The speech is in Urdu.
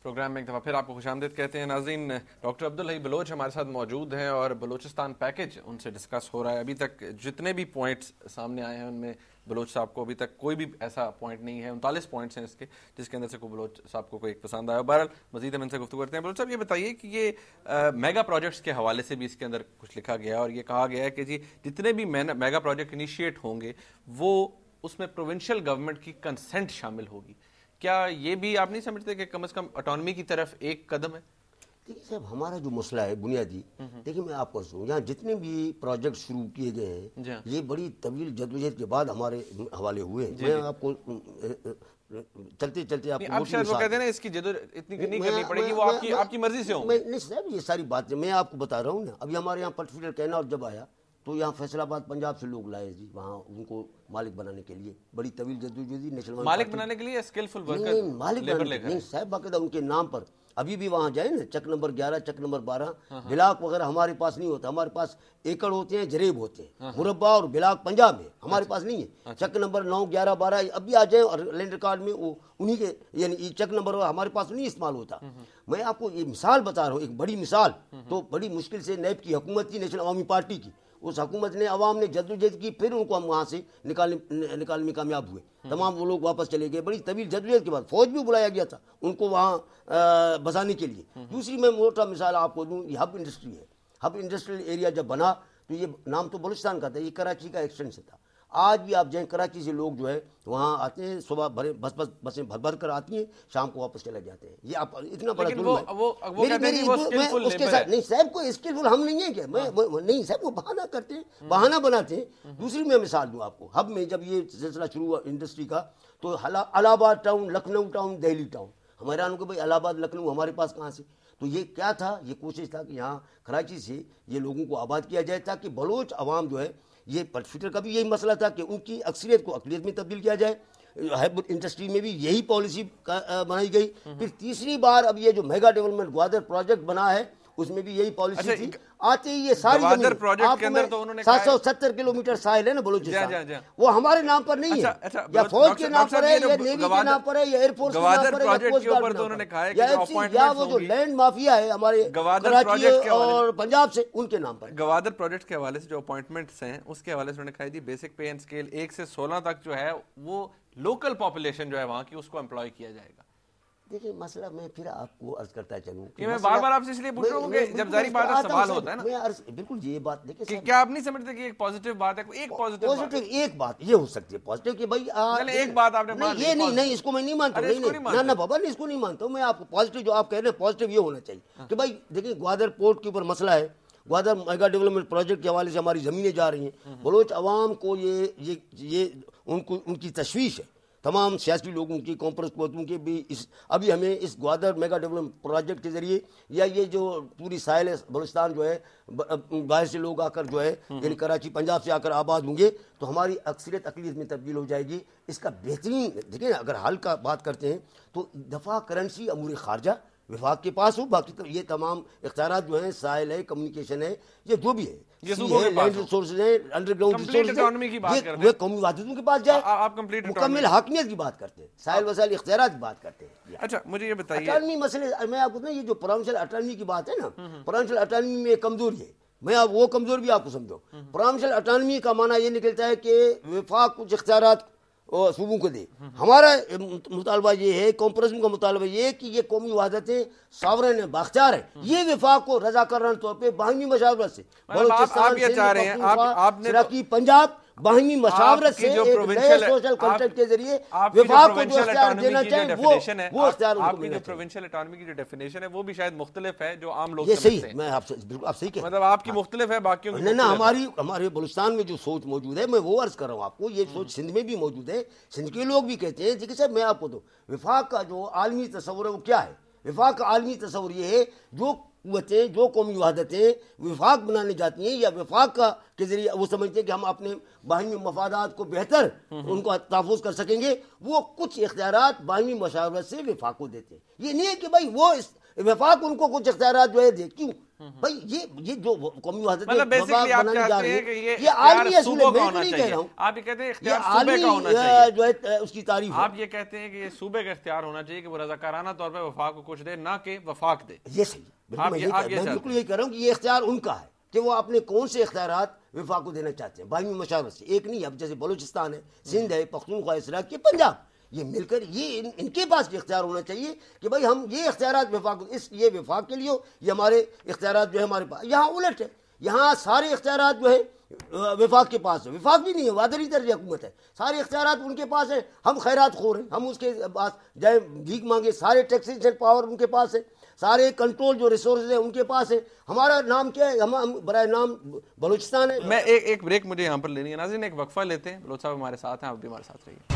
پروگرام میں ایک دفعہ پھر آپ کو خوشامدید کہتے ہیں. ناظرین, ڈاکٹر عبدالحی بلوچ ہمارے ساتھ موجود ہیں اور بلوچستان پیکج ان سے ڈسکس ہو رہا ہے. ابھی تک جتنے بھی پوائنٹس سامنے آئے ہیں ان میں بلوچ صاحب کو ابھی تک کوئی بھی ایسا پوائنٹ نہیں ہے. 39 پوائنٹس ہیں اس کے, جس کے اندر سے کوئی بلوچ صاحب کو کوئی ایک پسند آیا. بہرحال مزید ہم ان سے گفتگو کرتے ہیں. بلوچ صاحب یہ بتائیے کہ یہ میگا پروجیکٹس کے حوالے سے بھی اس کے اندر کچھ لکھا گیا اور یہ کہا گیا ہے کہ جی جتنے بھی میگا پروجیکٹ انیشیٹ ہوں گے وہ اس میں پروونشل گورنمنٹ کی کنسنٹ شامل ہوگی. کیا یہ بھی آپ نہیں سمجھتے کہ کم از کم اٹانومی کی طرف ایک قدم ہے؟ دیکھیے صاحب, ہمارا جو مسئلہ ہے بنیادی, دیکھیے میں آپ کو سنوں, یہاں جتنے بھی پروجیکٹ شروع کیے گئے ہیں یہ بڑی طویل جدوجہد کے بعد ہمارے حوالے ہوئے ہیں. میں آپ کو چلتے چلتے آپ شاید وہ کہتے ہیں اس کی جدوجہد اتنی نہیں کرنی پڑے گی, وہ آپ کی مرضی سے ہوں. نہیں صاحب, یہ ساری باتیں میں آپ کو بتا رہا ہوں نا. ابھی ہمارے یہاں پٹفیلر کہنا اور جب آیا تو یہاں فیصل آباد پنجاب سے لوگ لائے جی, وہاں ان کو مالک بنانے کے لیے بڑی طویل جدوجہد. نیشنل مالک بنانے کے لیے اسکلفل ورکر نہیں, مالک بنانے نہیں صاحب, باقاعدہ ان کے نام پر. ابھی بھی وہاں جائیں نا, چک نمبر 11, چک نمبر 12, بلاک وغیرہ ہمارے پاس نہیں ہوتا. ہمارے پاس ایکڑ ہوتے ہیں, جریب ہوتے ہیں, مربع اور بلاک پنجاب میں ہمارے پاس نہیں ہے. چک نمبر 9, 11, 12 اب بھی آ جائیں اور لینڈ ریکارڈ میں وہ انہی کے, یعنی چک نمبر ہمارے پاس نہیں استعمال ہوتا. میں آپ کو یہ مثال بتا رہا ہوں, ایک بڑی مثال. تو بڑی مشکل سے نیب کی حکومت کی, نیشنل عوامی پارٹی کی, اس حکومت نے, عوام نے جدوجہد کی, پھر ان کو ہم وہاں سے نکالنے میں کامیاب ہوئے. تمام وہ لوگ واپس چلے گئے. بڑی طویل جدوجہد کے بعد فوج بھی بلایا گیا تھا ان کو وہاں بسانے کے لیے. دوسری میں موٹا مثال آپ کو دوں, یہ ہب انڈسٹری ہے. ہب انڈسٹریل ایریا جب بنا تو یہ نام تو بلوچستان کا تھا, یہ کراچی کا ایکسٹینشن تھا. آج بھی آپ جائیں, کراچی سے لوگ جو ہے وہاں آتے ہیں, صبح بسیں بھر کر آتی ہیں, شام کو واپس چلے جاتے ہیں. یہ آپ اتنا بڑا ظلم ہے. اس کے ساتھ نہیں صاحب, کوئی اسکلفل ہم نہیں ہیں کیا, میں نہیں صاحب, وہ بہانہ کرتے ہیں, بہانہ بناتے ہیں. دوسری میں مثال دوں آپ کو, ہب میں جب یہ سلسلہ شروع ہوا انڈسٹری کا تو الہ آباد town, Lucknow town, Delhi town, ہمارے یہاں کو بھائی الہ آباد لکھنؤ ہمارے پاس کہاں سے. تو یہ کیا تھا, یہ کوشش تھا کہ یہاں کراچی سے یہ لوگوں کو آباد کیا جائے تاکہ بلوچ عوام جو ہے, یہ پٹفیٹر کا بھی یہی مسئلہ تھا کہ ان کی اکثریت کو اقلیت میں تبدیل کیا جائے. ہیب انڈسٹری میں بھی یہی پالیسی بنائی گئی. پھر تیسری بار اب یہ جو میگا ڈیولپمنٹ گوادر پروجیکٹ بنا ہے اس میں بھی یہی پالیسی تھی. آتے ہی یہ ساری زمین 770 کلومیٹر ساحل ہے نا بلوچستان, وہ ہمارے نام پر نہیں ہے, یا فوج کے نام پر ہے, یا نیوی کے نام پر ہے, یا ایئر فورس کے نام پر ہے, یا کوسٹ گارڈ کے نام پر ہے, یا وہ جو لینڈ مافیا ہے ہمارے کراچی اور پنجاب سے, ان کے نام پر. گوادر پروجیکٹ کے حوالے سے جو اپوائنٹمنٹس ہیں اس کے حوالے سے انہوں نے کہا جی بیسک پے اینڈ اسکیل 1 سے 16 تک جو ہے وہ لوکل پاپولیشن جو ہے وہاں کی اس کو امپلائی کیا جائے گا. دیکھیں مسئلہ میں پھر آپ کو عرض کرتا چلوں کہ میں بار بار آپ سے اس لیے پوچھ رہا ہوں کہ جب ظاہری بات ہے سوال ہوتا ہے نا, بالکل یہ بات دیکھیں کیا آپ نہیں سمجھتے کہ ایک پازیٹیو بات ہے, ایک پازیٹیو ایک بات یہ ہو سکتی ہے پازیٹیو کہ بھائی ایک بات آپ نے مان لی, یہ نہیں, اس کو میں نہیں مانتا ہوں, نہ بابا نہیں, اس کو نہیں مانتا ہوں میں. آپ کو پازیٹیو جو آپ کہہ رہے ہیں پازیٹیو یہ ہونا چاہیے کہ بھائی دیکھیں گوادر پورٹ کے اوپر مسئلہ ہے, گوادر میگا ڈیولپمنٹ پروجیکٹ کے حوالے سے ہماری زمینیں جا رہی ہیں. بلوچ عوام کو یہ ان کی تشویش ہے, تمام سیاسی لوگوں کی, کانفرنس قوتوں کے بھی. ابھی ہمیں اس گوادر میگا ڈیولپمنٹ پروجیکٹ کے ذریعے یا یہ جو پوری ساحل بلوچستان جو ہے باہر سے لوگ آ کر جو ہے یعنی کراچی پنجاب سے آ کر آباد ہوں گے تو ہماری اکثریت اقلیت میں تبدیل ہو جائے گی. اس کا بہترین دیکھیں اگر حل کا بات کرتے ہیں تو دفاع کرنسی امور خارجہ وفاق کے پاس ہو, باقی تو یہ تمام اختیارات جو ہیں, ساحل ہے, کمیونیکیشن ہے, یہ جو بھی ہے, لینڈ ریسورسز ہیں, انڈر گراؤنڈ ریسورسز ہیں, یہ قومی وحدتوں کے پاس جائے. آپ مکمل حاکمیت کی بات کرتے ہیں, ساحل وسائل اختیارات کی بات کرتے ہیں. اچھا مجھے یہ بتائیے, اٹانومی مسئلے میں آپ کو یہ جو پروونشل اٹانومی کی بات ہے نا, پروونشل اٹانومی میں کمزوری ہے. میں اب وہ کمزور بھی آپ کو سمجھو. پروونشل اٹانومی کا معنی یہ نکلتا ہے کہ وفاق کچھ اختیارات صوبوں کو دے. ہمارا مطالبہ یہ ہے, کانفرنس کا مطالبہ یہ ہے کہ یہ قومی وحدتیں ساورن ہیں, بااختیار ہیں, یہ وفاق کو رضا کرنے طور پہ باہمی مشاورت سے آپ یہ چاہ رہے ہیں, آپ نے پنجاب باہمی مشاورت سے ایک نئے سوشل کنٹریکٹ کے ذریعے وفاق کو جو اختیار دینا چاہیں وہ اختیار ان کو ملنا چاہیے. پروونشل اٹانومی کی جو ڈیفینیشن ہے وہ بھی شاید مختلف ہے جو عام لوگ یہ صحیح ہے. میں آپ سے بالکل آپ صحیح کہہ, مطلب آپ کی مختلف ہے, باقیوں کی نہیں, ہمارے بلوچستان میں جو سوچ موجود ہے میں وہ عرض کر رہا ہوں آپ کو, یہ سوچ سندھ میں بھی موجود ہے. سندھ کے لوگ بھی کہتے ہیں دیکھیں صاحب, میں آپ کو دوں وفاق کا جو عالمی تصور ہے وہ کیا ہے. وفاق کا عالمی تصور یہ ہے جو قوتیں, جو قومی وحدتیں وفاق بنانے جاتی ہیں یا وفاق کا کے ذریعے وہ سمجھتے ہیں کہ ہم اپنے باہمی مفادات کو بہتر ان کو تحفظ کر سکیں گے, وہ کچھ اختیارات باہمی مشاورت سے وفاق کو دیتے ہیں. یہ نہیں ہے کہ بھائی وہ وفاق ان کو کچھ اختیارات جو ہے دے. کیوں بھائی یہ جو قومی وحدت مطلب بیسکلی آپ کہتے ہیں کہ یہ عالمی اصول ہے, صوبوں کا میں ہونا نہیں کہہ چاہیے. رہا ہوں آپ یہ کہتے ہیں یہ اختیار صوبے کا ہونا عالمی چاہیے. جو ہے اس کی تعریف ہے. آپ یہ کہتے ہیں کہ یہ صوبے کا اختیار ہونا چاہیے کہ وہ رضاکارانہ طور پہ وفاق کو کچھ دے, نہ کہ وفاق دے. یہ صحیح, بالکل میں بالکل یہی کہہ رہا ہوں کہ یہ اختیار ان کا ہے کہ وہ اپنے کون سے اختیارات وفاق کو دینا چاہتے ہیں باہمی مشاورت سے. ایک نہیں, اب جیسے بلوچستان ہے, سندھ ہے, پختونخوا, اسراق کے پنجاب, یہ مل کر یہ ان کے پاس یہ اختیار ہونا چاہیے کہ بھائی ہم یہ اختیارات وفاق یہ وفاق کے لیے ہو, یہ ہمارے اختیارات جو ہے ہمارے پاس. یہاں الٹ ہے, یہاں سارے اختیارات جو ہے وفاق کے پاس ہے. وفاق بھی نہیں ہے, وادری درجہ حکومت ہے, سارے اختیارات ان کے پاس ہیں. ہم خیرات خور ہیں, ہم اس کے پاس جائے بھیک مانگے, سارے ٹیکسیشن پاور ان کے پاس ہے, سارے کنٹرول جو ریسورسز ہیں ان کے پاس ہے. ہمارا نام کیا ہے, ہم برائے نام بلوچستان ہے. میں ایک بریک مجھے یہاں پر لینی ہے. ناظرین ایک وقفہ لیتے ہیں. بلوچ صاحب ہمارے ساتھ ہیں, آپ بھی ہمارے ساتھ رہیے.